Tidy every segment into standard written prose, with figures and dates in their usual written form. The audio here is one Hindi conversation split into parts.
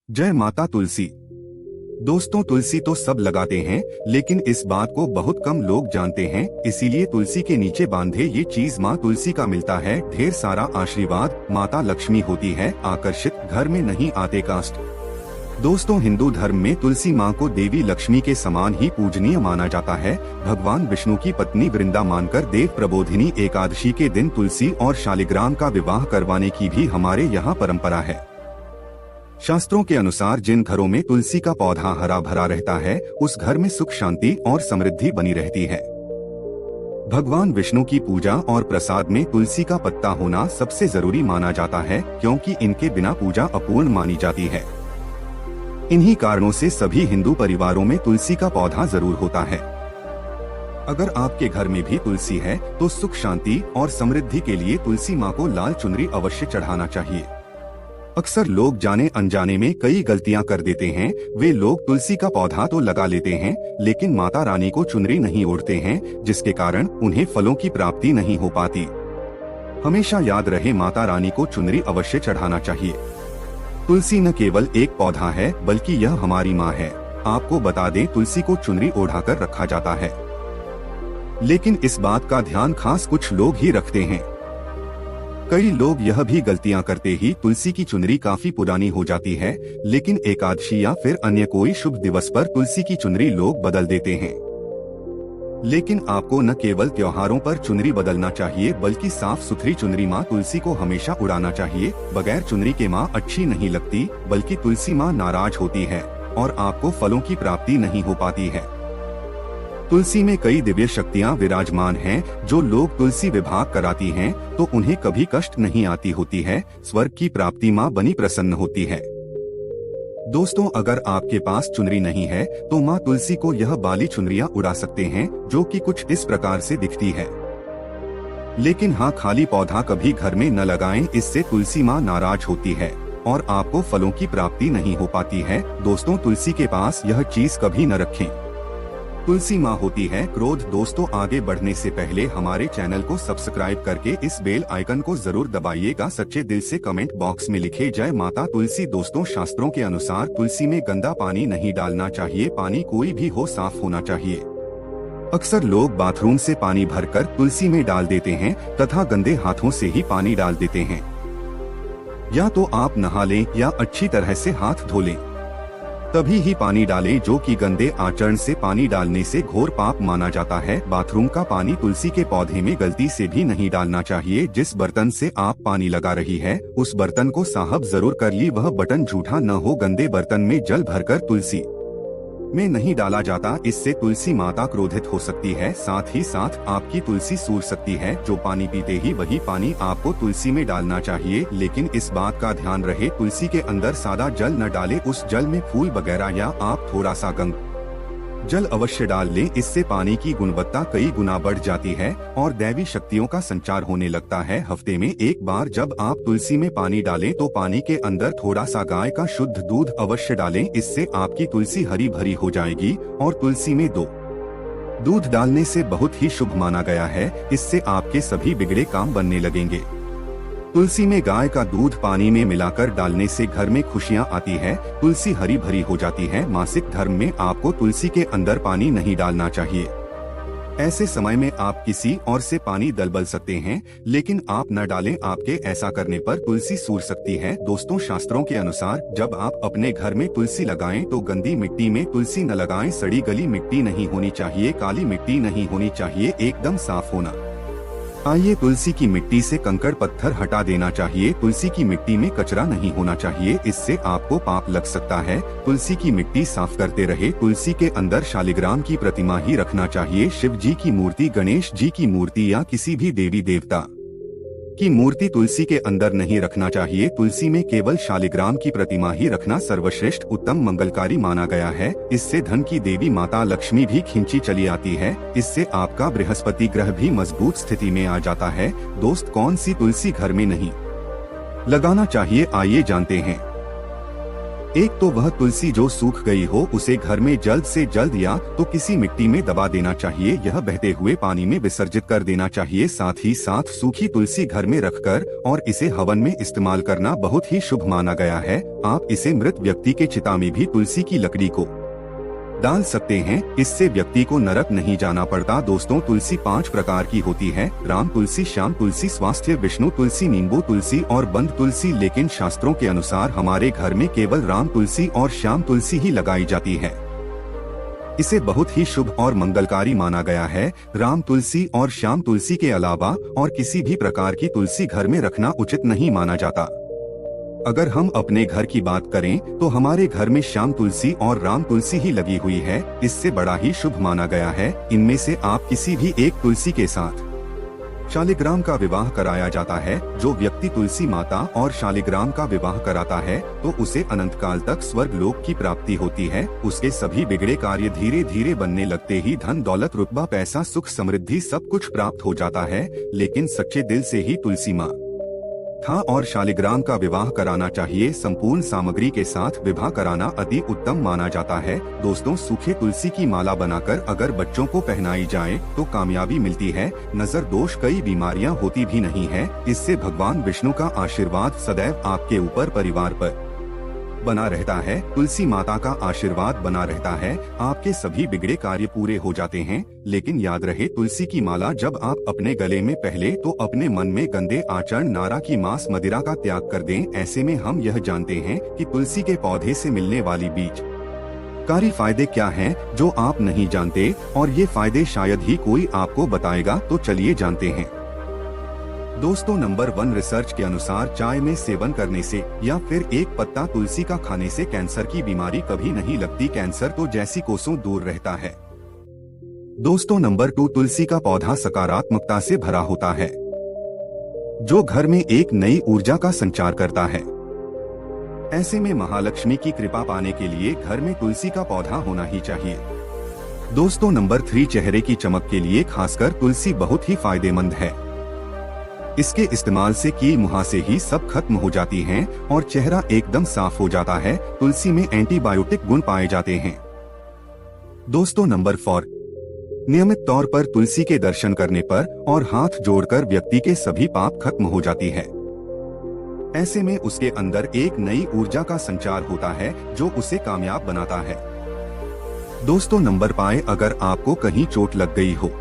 जय माता तुलसी। दोस्तों, तुलसी तो सब लगाते हैं, लेकिन इस बात को बहुत कम लोग जानते हैं। इसीलिए तुलसी के नीचे बांधे ये चीज माँ तुलसी का मिलता है ढेर सारा आशीर्वाद। माता लक्ष्मी होती है आकर्षित, घर में नहीं आते कास्ट। दोस्तों, हिंदू धर्म में तुलसी माँ को देवी लक्ष्मी के समान ही पूजनीय माना जाता है। भगवान विष्णु की पत्नी वृंदा मानकर देव प्रबोधिनी एकादशी के दिन तुलसी और शालिग्राम का विवाह करवाने की भी हमारे यहाँ परंपरा है। शास्त्रों के अनुसार जिन घरों में तुलसी का पौधा हरा भरा रहता है, उस घर में सुख शांति और समृद्धि बनी रहती है। भगवान विष्णु की पूजा और प्रसाद में तुलसी का पत्ता होना सबसे जरूरी माना जाता है, क्योंकि इनके बिना पूजा अपूर्ण मानी जाती है। इन्हीं कारणों से सभी हिंदू परिवारों में तुलसी का पौधा जरूर होता है। अगर आपके घर में भी तुलसी है, तो सुख शांति और समृद्धि के लिए तुलसी माँ को लाल चुनरी अवश्य चढ़ाना चाहिए। अक्सर लोग जाने अनजाने में कई गलतियां कर देते हैं। वे लोग तुलसी का पौधा तो लगा लेते हैं, लेकिन माता रानी को चुनरी नहीं ओढ़ते हैं, जिसके कारण उन्हें फलों की प्राप्ति नहीं हो पाती। हमेशा याद रहे, माता रानी को चुनरी अवश्य चढ़ाना चाहिए। तुलसी न केवल एक पौधा है, बल्कि यह हमारी माँ है। आपको बता दें, तुलसी को चुनरी ओढ़ाकर रखा जाता है, लेकिन इस बात का ध्यान खास कुछ लोग ही रखते हैं। कई लोग यह भी गलतियां करते ही तुलसी की चुनरी काफी पुरानी हो जाती है, लेकिन एकादशी या फिर अन्य कोई शुभ दिवस पर तुलसी की चुनरी लोग बदल देते हैं। लेकिन आपको न केवल त्योहारों पर चुनरी बदलना चाहिए, बल्कि साफ सुथरी चुनरी माँ तुलसी को हमेशा उड़ाना चाहिए। बगैर चुनरी के माँ अच्छी नहीं लगती, बल्कि तुलसी माँ नाराज होती है और आपको फलों की प्राप्ति नहीं हो पाती है। तुलसी में कई दिव्य शक्तियाँ विराजमान हैं। जो लोग तुलसी विवाह कराती हैं, तो उन्हें कभी कष्ट नहीं आती होती है। स्वर्ग की प्राप्ति माँ बनी प्रसन्न होती है। दोस्तों, अगर आपके पास चुनरी नहीं है, तो माँ तुलसी को यह बाली चुनरियाँ उड़ा सकते हैं, जो कि कुछ इस प्रकार से दिखती है। लेकिन हाँ, खाली पौधा कभी घर में न लगाएं, इससे तुलसी माँ नाराज होती है और आपको फलों की प्राप्ति नहीं हो पाती है। दोस्तों, तुलसी के पास यह चीज कभी न रखें। तुलसी माँ होती है क्रोध। दोस्तों, आगे बढ़ने से पहले हमारे चैनल को सब्सक्राइब करके इस बेल आइकन को जरूर दबाइएगा। सच्चे दिल से कमेंट बॉक्स में लिखे जय माता तुलसी। दोस्तों, शास्त्रों के अनुसार तुलसी में गंदा पानी नहीं डालना चाहिए। पानी कोई भी हो, साफ होना चाहिए। अक्सर लोग बाथरूम से पानी भरकर तुलसी में डाल देते हैं तथा गंदे हाथों से ही पानी डाल देते हैं। या तो आप नहा लें या अच्छी तरह से हाथ धो लें, तभी ही पानी डालें, जो कि गंदे आचरण से पानी डालने से घोर पाप माना जाता है। बाथरूम का पानी तुलसी के पौधे में गलती से भी नहीं डालना चाहिए। जिस बर्तन से आप पानी लगा रही है, उस बर्तन को साफ जरूर कर ली, वह बटन झूठा न हो। गंदे बर्तन में जल भरकर तुलसी में नहीं डाला जाता, इससे तुलसी माता क्रोधित हो सकती है। साथ ही साथ आपकी तुलसी सूख सकती है। जो पानी पीते ही वही पानी आपको तुलसी में डालना चाहिए, लेकिन इस बात का ध्यान रहे, तुलसी के अंदर सादा जल न डालें। उस जल में फूल वगैरह या आप थोड़ा सा गंगा जल अवश्य डाल लें। इससे पानी की गुणवत्ता कई गुना बढ़ जाती है और दैवी शक्तियों का संचार होने लगता है। हफ्ते में एक बार जब आप तुलसी में पानी डालें, तो पानी के अंदर थोड़ा सा गाय का शुद्ध दूध अवश्य डालें। इससे आपकी तुलसी हरी भरी हो जाएगी और तुलसी में दूध डालने से बहुत ही शुभ माना गया है। इससे आपके सभी बिगड़े काम बनने लगेंगे। तुलसी में गाय का दूध पानी में मिलाकर डालने से घर में खुशियां आती है, तुलसी हरी भरी हो जाती है। मासिक धर्म में आपको तुलसी के अंदर पानी नहीं डालना चाहिए। ऐसे समय में आप किसी और से पानी दलबल सकते हैं, लेकिन आप न डालें। आपके ऐसा करने पर तुलसी सूख सकती है। दोस्तों, शास्त्रों के अनुसार जब आप अपने घर में तुलसी लगाएं, तो गंदी मिट्टी में तुलसी न लगाएं। सड़ी गली मिट्टी नहीं होनी चाहिए, काली मिट्टी नहीं होनी चाहिए, एकदम साफ होना आइए। तुलसी की मिट्टी से कंकड़ पत्थर हटा देना चाहिए। तुलसी की मिट्टी में कचरा नहीं होना चाहिए, इससे आपको पाप लग सकता है। तुलसी की मिट्टी साफ करते रहे। तुलसी के अंदर शालिग्राम की प्रतिमा ही रखना चाहिए। शिव जी की मूर्ति, गणेश जी की मूर्ति या किसी भी देवी देवता की मूर्ति तुलसी के अंदर नहीं रखना चाहिए। तुलसी में केवल शालिग्राम की प्रतिमा ही रखना सर्वश्रेष्ठ उत्तम मंगलकारी माना गया है। इससे धन की देवी माता लक्ष्मी भी खिंची चली आती है। इससे आपका बृहस्पति ग्रह भी मजबूत स्थिति में आ जाता है। दोस्त, कौन सी तुलसी घर में नहीं लगाना चाहिए, आइए जानते हैं। एक तो वह तुलसी जो सूख गई हो उसे घर में जल्द से जल्द या तो किसी मिट्टी में दबा देना चाहिए, यह बहते हुए पानी में विसर्जित कर देना चाहिए। साथ ही साथ सूखी तुलसी घर में रखकर और इसे हवन में इस्तेमाल करना बहुत ही शुभ माना गया है। आप इसे मृत व्यक्ति के चिता में भी तुलसी की लकड़ी को डाल सकते हैं, इससे व्यक्ति को नरक नहीं जाना पड़ता। दोस्तों, तुलसी 5 प्रकार की होती है: राम तुलसी, श्याम तुलसी, स्वास्थ्य विष्णु तुलसी, नींबू तुलसी और बंध तुलसी। लेकिन शास्त्रों के अनुसार हमारे घर में केवल राम तुलसी और श्याम तुलसी ही लगाई जाती है। इसे बहुत ही शुभ और मंगलकारी माना गया है। राम तुलसी और श्याम तुलसी के अलावा और किसी भी प्रकार की तुलसी घर में रखना उचित नहीं माना जाता। अगर हम अपने घर की बात करें तो हमारे घर में श्याम तुलसी और राम तुलसी ही लगी हुई है, इससे बड़ा ही शुभ माना गया है। इनमें से आप किसी भी एक तुलसी के साथ शालिग्राम का विवाह कराया जाता है। जो व्यक्ति तुलसी माता और शालिग्राम का विवाह कराता है तो उसे अनंत काल तक स्वर्ग लोक की प्राप्ति होती है। उसके सभी बिगड़े कार्य धीरे धीरे बनने लगते ही धन दौलत रुतबा पैसा सुख समृद्धि सब कुछ प्राप्त हो जाता है। लेकिन सच्चे दिल से ही तुलसी माँ था और शालिग्राम का विवाह कराना चाहिए। संपूर्ण सामग्री के साथ विवाह कराना अति उत्तम माना जाता है। दोस्तों, सूखे तुलसी की माला बनाकर अगर बच्चों को पहनाई जाए तो कामयाबी मिलती है। नजर दोष कई बीमारियां होती भी नहीं है। इससे भगवान विष्णु का आशीर्वाद सदैव आपके ऊपर परिवार पर बना रहता है। तुलसी माता का आशीर्वाद बना रहता है, आपके सभी बिगड़े कार्य पूरे हो जाते हैं। लेकिन याद रहे, तुलसी की माला जब आप अपने गले में पहले तो अपने मन में गंदे आचरण नारा की मांस मदिरा का त्याग कर दें। ऐसे में हम यह जानते हैं कि तुलसी के पौधे से मिलने वाली बीज कारी फायदे क्या हैं जो आप नहीं जानते, और ये फायदे शायद ही कोई आपको बताएगा। तो चलिए जानते हैं। दोस्तों, नंबर 1 रिसर्च के अनुसार चाय में सेवन करने से या फिर एक पत्ता तुलसी का खाने से कैंसर की बीमारी कभी नहीं लगती। कैंसर तो जैसी कोसों दूर रहता है। दोस्तों, नंबर 2 तुलसी का पौधा सकारात्मकता से भरा होता है, जो घर में एक नई ऊर्जा का संचार करता है। ऐसे में महालक्ष्मी की कृपा पाने के लिए घर में तुलसी का पौधा होना ही चाहिए। दोस्तों, नंबर 3 चेहरे की चमक के लिए खासकर तुलसी बहुत ही फायदेमंद है। इसके इस्तेमाल से की मुहासे ही सब खत्म हो जाती हैं और चेहरा एकदम साफ हो जाता है। तुलसी में एंटीबायोटिक गुण पाए जाते हैं। दोस्तों, नंबर 4 नियमित तौर पर तुलसी के दर्शन करने पर और हाथ जोड़कर व्यक्ति के सभी पाप खत्म हो जाती है। ऐसे में उसके अंदर एक नई ऊर्जा का संचार होता है जो उसे कामयाब बनाता है। दोस्तों, नंबर 5 अगर आपको कहीं चोट लग गई हो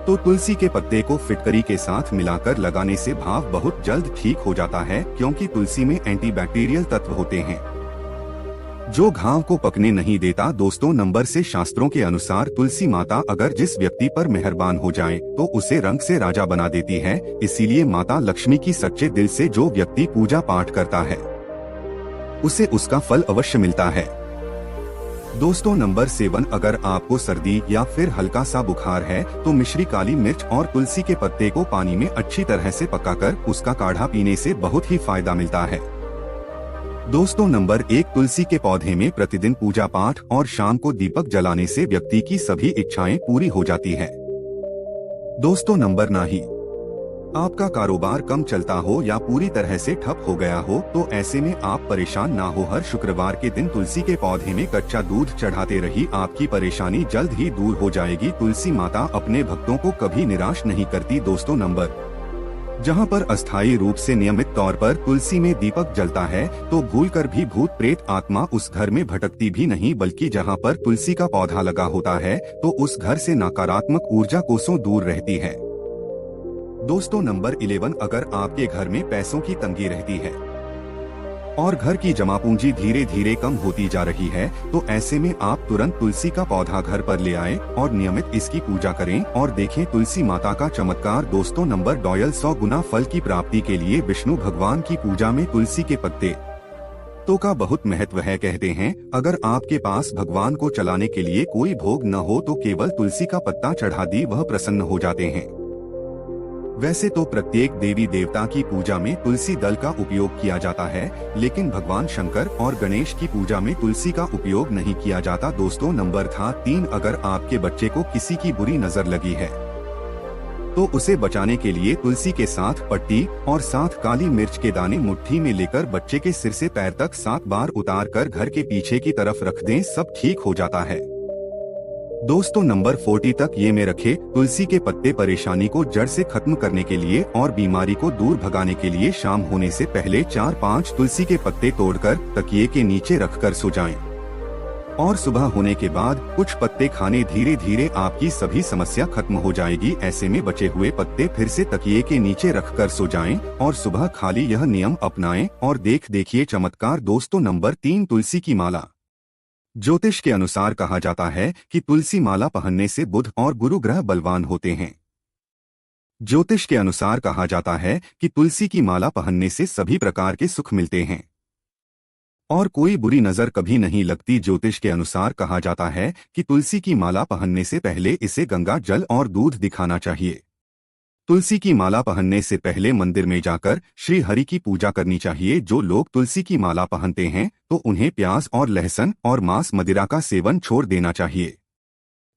तो तुलसी के पत्ते को फिटकरी के साथ मिलाकर लगाने से घाव बहुत जल्द ठीक हो जाता है, क्योंकि तुलसी में एंटीबैक्टीरियल तत्व होते हैं जो घाव को पकने नहीं देता। दोस्तों, नंबर से शास्त्रों के अनुसार तुलसी माता अगर जिस व्यक्ति पर मेहरबान हो जाए तो उसे रंग से राजा बना देती है। इसीलिए माता लक्ष्मी की सच्चे दिल से जो व्यक्ति पूजा पाठ करता है उसे उसका फल अवश्य मिलता है। दोस्तों, नंबर 7 अगर आपको सर्दी या फिर हल्का सा बुखार है तो मिश्री, काली मिर्च और तुलसी के पत्ते को पानी में अच्छी तरह से पकाकर उसका काढ़ा पीने से बहुत ही फायदा मिलता है। दोस्तों, नंबर 1 तुलसी के पौधे में प्रतिदिन पूजा पाठ और शाम को दीपक जलाने से व्यक्ति की सभी इच्छाएं पूरी हो जाती है। दोस्तों, नंबर 9 आपका कारोबार कम चलता हो या पूरी तरह से ठप हो गया हो तो ऐसे में आप परेशान ना हो। हर शुक्रवार के दिन तुलसी के पौधे में कच्चा दूध चढ़ाते रही, आपकी परेशानी जल्द ही दूर हो जाएगी। तुलसी माता अपने भक्तों को कभी निराश नहीं करती। दोस्तों, नंबर जहां पर अस्थायी रूप से नियमित तौर पर तुलसी में दीपक जलता है तो भूलकर भी भूत प्रेत आत्मा उस घर में भटकती भी नहीं, बल्कि जहां पर तुलसी का पौधा लगा होता है तो उस घर से नकारात्मक ऊर्जा कोसों दूर रहती है। दोस्तों, नंबर 11 अगर आपके घर में पैसों की तंगी रहती है और घर की जमा पूंजी धीरे धीरे कम होती जा रही है तो ऐसे में आप तुरंत तुलसी का पौधा घर पर ले आएं और नियमित इसकी पूजा करें और देखें तुलसी माता का चमत्कार। दोस्तों, नंबर 12 100 गुना फल की प्राप्ति के लिए विष्णु भगवान की पूजा में तुलसी के पत्ते तो का बहुत महत्व है। कहते हैं अगर आपके पास भगवान को चलाने के लिए कोई भोग न हो तो केवल तुलसी का पत्ता चढ़ा दी वह प्रसन्न हो जाते हैं। वैसे तो प्रत्येक देवी देवता की पूजा में तुलसी दल का उपयोग किया जाता है, लेकिन भगवान शंकर और गणेश की पूजा में तुलसी का उपयोग नहीं किया जाता। दोस्तों, नंबर 3 अगर आपके बच्चे को किसी की बुरी नजर लगी है तो उसे बचाने के लिए तुलसी के साथ पट्टी और साथ काली मिर्च के दाने मुट्ठी में लेकर बच्चे के सिर से पैर तक 7 बार उतार कर घर के पीछे की तरफ रख दें, सब ठीक हो जाता है। दोस्तों नंबर 40 तक ये में रखे तुलसी के पत्ते परेशानी को जड़ से खत्म करने के लिए और बीमारी को दूर भगाने के लिए शाम होने से पहले 4-5 तुलसी के पत्ते तोड़कर तकिए के नीचे रखकर सो जाएं। और सुबह होने के बाद कुछ पत्ते खाने धीरे धीरे आपकी सभी समस्या खत्म हो जाएगी। ऐसे में बचे हुए पत्ते फिर से तकिए के नीचे रखकर सो जाएं और सुबह खाली यह नियम अपनाएं और देखिए चमत्कार। दोस्तों नंबर 3 तुलसी की माला। ज्योतिष के अनुसार कहा जाता है कि तुलसी माला पहनने से बुध और गुरु ग्रह बलवान होते हैं। ज्योतिष के अनुसार कहा जाता है कि तुलसी की माला पहनने से सभी प्रकार के सुख मिलते हैं और कोई बुरी नजर कभी नहीं लगती। ज्योतिष के अनुसार कहा जाता है कि तुलसी की माला पहनने से पहले इसे गंगा जल और दूध दिखाना चाहिए। तुलसी की माला पहनने से पहले मंदिर में जाकर श्री हरि की पूजा करनी चाहिए। जो लोग तुलसी की माला पहनते हैं तो उन्हें प्याज और लहसुन और मांस मदिरा का सेवन छोड़ देना चाहिए।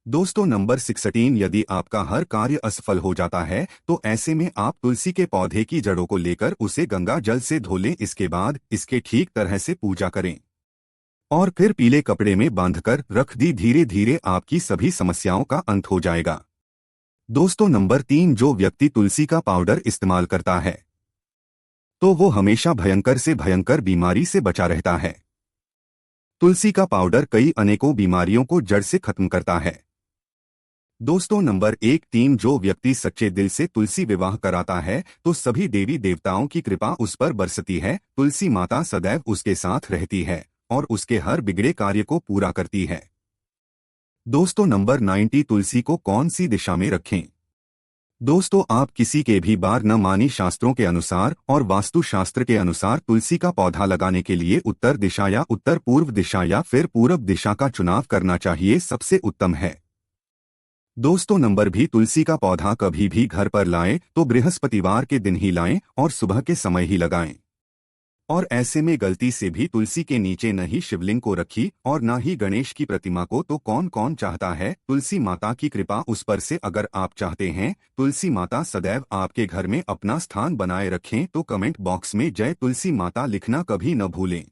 दोस्तों नंबर 16 यदि आपका हर कार्य असफल हो जाता है तो ऐसे में आप तुलसी के पौधे की जड़ों को लेकर उसे गंगा जल से धो लें। इसके बाद इसके ठीक तरह से पूजा करें और फिर पीले कपड़े में बांधकर रख दी। धीरे धीरे आपकी सभी समस्याओं का अंत हो जाएगा। दोस्तों नंबर 3 जो व्यक्ति तुलसी का पाउडर इस्तेमाल करता है तो वो हमेशा भयंकर से भयंकर बीमारी से बचा रहता है। तुलसी का पाउडर कई अनेकों बीमारियों को जड़ से खत्म करता है। दोस्तों नंबर 3 जो व्यक्ति सच्चे दिल से तुलसी विवाह कराता है तो सभी देवी देवताओं की कृपा उस पर बरसती है। तुलसी माता सदैव उसके साथ रहती है और उसके हर बिगड़े कार्य को पूरा करती है। दोस्तों नंबर 90 तुलसी को कौन सी दिशा में रखें। दोस्तों आप किसी के भी बार न मानी शास्त्रों के अनुसार और वास्तु शास्त्र के अनुसार तुलसी का पौधा लगाने के लिए उत्तर दिशा या उत्तर पूर्व दिशा या फिर पूरब दिशा का चुनाव करना चाहिए, सबसे उत्तम है। दोस्तों नंबर भी तुलसी का पौधा कभी भी घर पर लाएं तो बृहस्पतिवार के दिन ही लाएं और सुबह के समय ही लगाएं। और ऐसे में गलती से भी तुलसी के नीचे न ही शिवलिंग को रखी और न ही गणेश की प्रतिमा को। तो कौन कौन चाहता है तुलसी माता की कृपा उस पर से। अगर आप चाहते हैं तुलसी माता सदैव आपके घर में अपना स्थान बनाए रखें तो कमेंट बॉक्स में जय तुलसी माता लिखना कभी न भूलें।